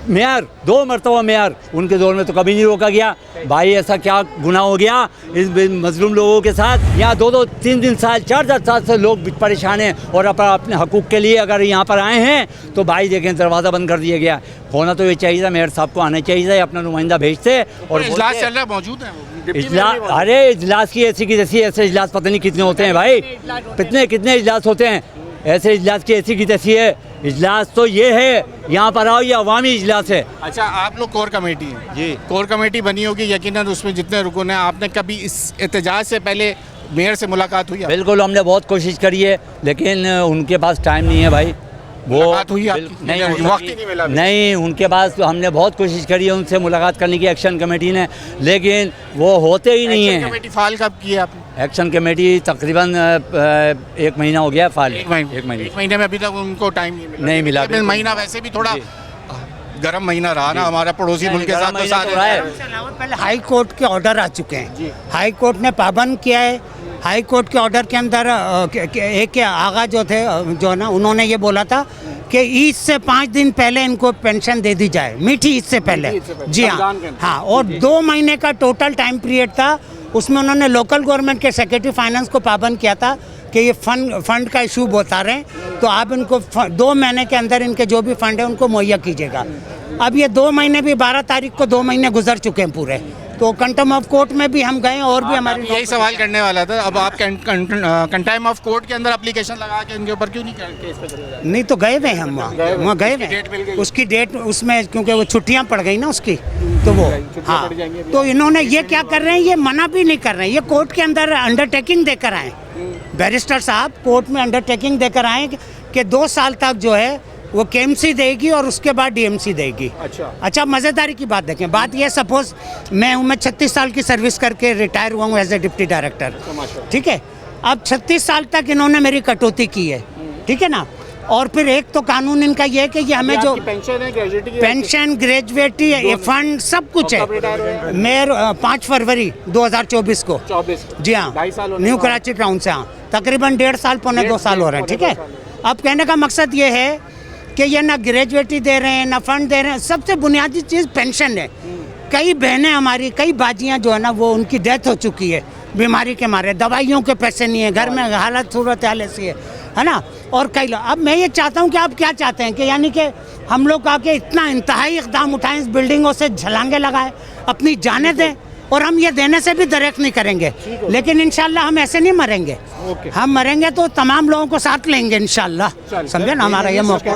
मेयर, 2 मरतबा मेयर, उनके दौर में तो कभी नहीं रोका गया। भाई ऐसा क्या गुनाह हो गया इस मजलूम लोगों के साथ? यहाँ 2-2, 3-3 साल, 4-4 साल से लोग परेशान हैं और अपने हकूक़ के लिए अगर यहाँ पर आए हैं तो भाई देखें दरवाज़ा बंद कर दिया गया। होना तो ये चाहिए था, मेयर साहब को आना चाहिए था, अपना नुमाइंदा भेजते और इजलास चल रहा है, मौजूद है इजलास। अरे इजलास की ऐसी की जैसी, ऐसे इजलास पता नहीं कितने होते हैं भाई, कितने इजलास होते हैं, ऐसे इजलास की ऐसी की तैसी है। इजलास तो ये है, यहाँ पर आओ, ये अवामी इजलास है। अच्छा, आप लोग कोर कमेटी हैं जी, कोर कमेटी बनी होगी यकीनन, उसमें जितने रुकन हैं, आपने कभी इस एहतजाज से पहले मेयर से मुलाकात हुई? बिल्कुल, हमने बहुत कोशिश करी है, लेकिन उनके पास टाइम नहीं है भाई। वो हुई नहीं, वक्त ही नहीं मिला। नहीं, उनके पास हमने बहुत कोशिश करी है उनसे मुलाकात करने की, एक्शन कमेटी ने, लेकिन वो होते ही नहीं है। एक्शन कमेटी फाइल कब की है आपने? एक्शन कमेटी तकरीबन 1 महीना हो गया फाइल। एक महीने में अभी तक उनको टाइम नहीं मिला। महीना वैसे भी थोड़ा गर्म महीना रहा ना हमारा पड़ोसी मुल्क के साथ, तो साथ पहले हाई कोर्ट के ऑर्डर आ चुके हैं, हाई कोर्ट ने पाबंद किया है। हाई कोर्ट के ऑर्डर के अंदर एक आगा जो थे, जो ना, उन्होंने ये बोला था कि ईद से 5 दिन पहले इनको पेंशन दे दी जाए, मीठी ईद से पहले। जी हाँ, और 2 महीने का टोटल टाइम पीरियड था। उसमें उन्होंने लोकल गवर्नमेंट के सेक्रेटरी फाइनेंस को पाबंद किया था कि ये फंड का इशू बता रहे हैं, तो आप इनको 2 महीने के अंदर इनके जो भी फंड है उनको मुहैया कीजिएगा। अब ये 2 महीने भी 12 तारीख को 2 महीने गुजर चुके हैं पूरे, तो कंटेम्प्ट ऑफ कोर्ट में भी हम गए और भी हमारे यही सवाल करने वाला था। अब आप कंटेम्प्ट ऑफ कोर्ट के अंदर एप्लीकेशन लगा के इनके ऊपर क्यों नहीं केस पे करेंगे? नहीं तो गए हुए हम वहाँ गए हुए, उसकी डेट उसमें, क्योंकि वो छुट्टियाँ पड़ गई ना उसकी, तो वो हाँ, तो इन्होंने ये क्या कर रहे हैं, ये मना भी नहीं कर रहे हैं, ये कोर्ट के अंदर अंडरटेकिंग देकर आए। बैरिस्टर साहब कोर्ट में अंडरटेकिंग देकर आए कि 2 साल तक जो है वो KMC देगी और उसके बाद DMC देगी। अच्छा, मज़ेदारी की बात देखें, बात ये, सपोज मैं 36 साल की सर्विस करके रिटायर हुआ हूँ एज ए डिप्टी डायरेक्टर, ठीक है। अब 36 साल तक इन्होंने मेरी कटौती की है, ठीक है ना। और फिर एक तो कानून इनका ये है कि ये हमें जो पेंशन है, ग्रेजुएटी की पेंशन, ग्रेजुएटी, ये फंड सब कुछ है। मेयर 5 फरवरी 2024 को, 24 जी हाँ, 2.5 साल होने न्यू को कराची टाउन से, हाँ, तकरीबन 1.5 साल पौने 2 साल हो रहे हैं, ठीक है। अब कहने का मकसद ये है कि ये ना ग्रेजुएटी दे रहे हैं ना फंड दे रहे हैं, सबसे बुनियादी चीज़ पेंशन है। कई बहनें हमारी, कई बाजियाँ जो है ना वो उनकी डेथ हो चुकी है बीमारी के मारे, दवाइयों के पैसे नहीं है, घर में हालत सूरत हाल ऐसी है ना। और कई लोग, अब मैं ये चाहता हूँ कि आप क्या चाहते हैं कि यानी कि हम लोग आके इतना इंतहाई इक़दाम उठाएं, इस बिल्डिंगों से झलांगे लगाएं, अपनी जानें दें, और हम ये देने से भी दरेक नहीं करेंगे, लेकिन इंशाल्लाह हम ऐसे नहीं मरेंगे। हम मरेंगे तो तमाम लोगों को साथ लेंगे इंशाल्लाह, समझे ना, हमारा ये मौका।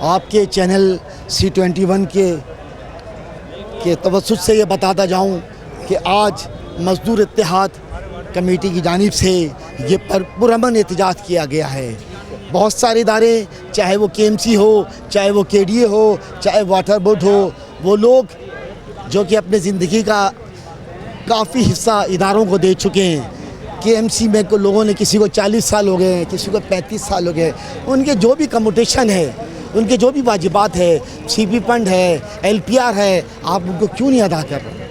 आपके चैनल C21 के तवज्जुह से ये बताता जाऊं कि आज मज़दूर इत्तेहाद कमेटी की जानिब से ये पुरअमन एहतजाज किया गया है। बहुत सारे इदारे, चाहे वो KMC हो, चाहे वो KDA हो, चाहे वाटर बोर्ड हो, वो लोग जो कि अपने ज़िंदगी का काफ़ी हिस्सा इदारों को दे चुके हैं। KMC में लोगों ने, किसी को 40 साल हो गए हैं, किसी को 35 साल हो गए, उनके जो भी कम्यूटेशन है, उनके जो भी वाजिबात है, CP फंड है, LPR है, आप उनको क्यों नहीं अदा कर रहे?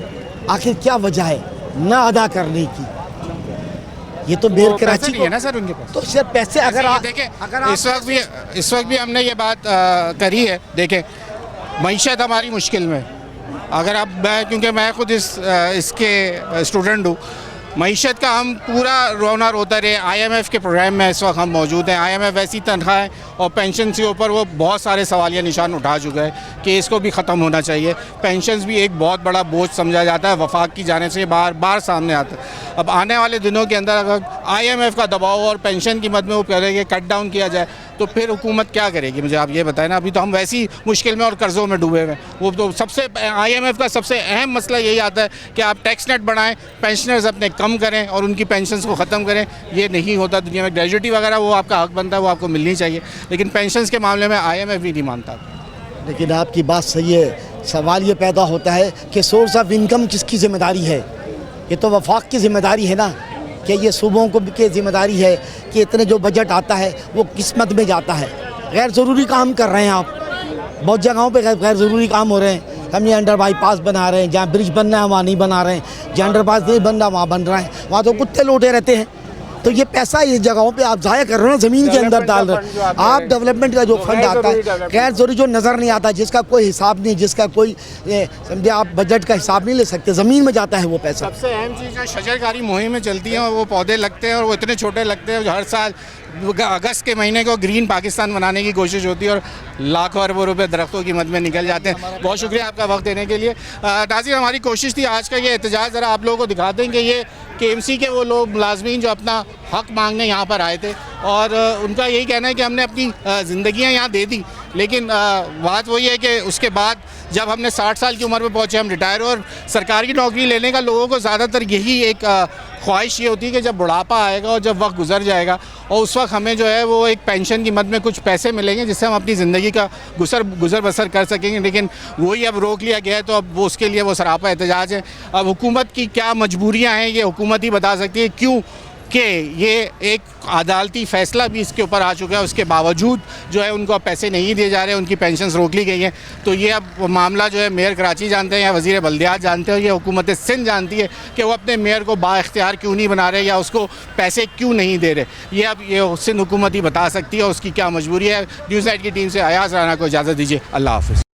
आखिर क्या वजह है ना अदा करने की? ये तो मेयर कराची है ना सर उनके पास, तो सिर्फ पैसे अगर आप देखें, इस वक्त भी हमने ये बात करी है। देखें, मईशत हमारी मुश्किल में, अगर आप, क्योंकि मैं खुद इसके स्टूडेंट हूँ, मईशत का हम पूरा रोना रोता रहे। IMF के प्रोग्राम में इस वक्त हम मौजूद हैं। IMF ऐसी तनख्वाहें और पेंशन के ऊपर वो बहुत सारे सवालिया निशान उठा चुका है कि इसको भी ख़त्म होना चाहिए। पेंशन्स भी एक बहुत बड़ा बोझ समझा जाता है, वफाक की जाने से बार बार सामने आता है। अब आने वाले दिनों के अंदर अगर IMF का दबाव और पेंशन की मद में वो करेंगे कट डाउन किया जाए, तो फिर हुकूमत क्या करेगी? मुझे आप ये बताएं ना। अभी तो हम वैसी मुश्किल में और कर्ज़ों में डूबे हुए हैं। वो तो सबसे IMF का सबसे अहम मसला यही आता है कि आप टैक्स नेट बढ़ाएं, पेंशनर्स अपने कम करें और उनकी पेंशन्स को ख़त्म करें। ये नहीं होता दुनिया में। ग्रेजुएटी वगैरह वो आपका हक बनता है, वो आपको मिलनी चाहिए, लेकिन पेंशन्स के मामले में IMF भी नहीं मानता। लेकिन आपकी बात सही है। सवाल ये पैदा होता है कि सोर्स ऑफ इनकम किसकी ज़िम्मेदारी है? ये तो वफाक की ज़िम्मेदारी है ना, कि ये सूबों को की ज़िम्मेदारी है कि इतने जो बजट आता है वो किस्मत में जाता है। गैर ज़रूरी काम कर रहे हैं आप, बहुत जगहों पे गैर ज़रूरी काम हो रहे हैं। हम ये अंडर बाईपास बना रहे हैं, जहाँ ब्रिज बनना है वहाँ नहीं बना रहे हैं, जहाँ अंडर पास नहीं बन रहा वहाँ बन रहा है, वहाँ तो कुत्ते लौटे रहते हैं। तो ये पैसा इस जगहों पे आप ज़ाया कर रहे हो ना, ज़मीन के अंदर डाल रहे हो आप। डेवलपमेंट का जो फंड आता है गैर ज़रूरी, जो नज़र नहीं आता, जिसका कोई हिसाब नहीं, जिसका कोई समझे आप बजट का हिसाब नहीं ले सकते, ज़मीन में जाता है वो पैसा। सबसे अहम चीज़ जो शजरकारी मुहिमें चलती हैं, वो पौधे लगते हैं और वो इतने छोटे लगते हैं, हर साल अगस्त के महीने को ग्रीन पाकिस्तान बनाने की कोशिश होती है और लाखों अरबों रुपए दरख्तों की मद में निकल जाते हैं। बहुत शुक्रिया आपका वक्त देने के लिए। नाज़रीन, हमारी कोशिश थी आज का ये एहतजाज ज़रा आप लोगों को दिखा दें कि ये KMC के वो लोग मुलाजमीन जो अपना हक मांगने यहाँ पर आए थे, और उनका यही कहना है कि हमने अपनी ज़िंदगियाँ यहाँ दे दी, लेकिन बात वही है कि उसके बाद जब हमने 60 साल की उम्र में पहुँचे, हम रिटायर हो, और सरकारी नौकरी लेने का लोगों को ज़्यादातर यही एक ख्वाहिश ये होती है कि जब बुढ़ापा आएगा और जब वक्त गुजर जाएगा और उस वक्त हमें जो है वो एक पेंशन की मद में कुछ पैसे मिलेंगे जिससे हम अपनी ज़िंदगी का गुजर बसर कर सकेंगे। लेकिन वही अब रोक लिया गया है, तो अब वो उसके लिए वो सरापा एहतजाज है। अब हुकूमत की क्या मजबूरियाँ हैं ये हुकूमत ही बता सकती है, क्यों कि ये एक अदालती फ़ैसला भी इसके ऊपर आ चुका है, उसके बावजूद जो है उनको अब पैसे नहीं दिए जा रहे हैं, उनकी पेंशन्स रोक ली गई हैं। तो ये अब मामला जो है मेयर कराची जानते हैं या वज़ीर बल्दियात जानते हैं, ये हुकूमत सिंध जानती है कि वो अपने मेयर को बाइख्तियार क्यों नहीं बना रहे या उसको पैसे क्यों नहीं दे रहे। ये अब ये सिंध हुकूमत ही बता सकती है उसकी क्या मजबूरी है। न्यूज़ नाइट की टीम से अयाज़ राना को इजाज़त दीजिए। अल्लाह हाफ़िज़।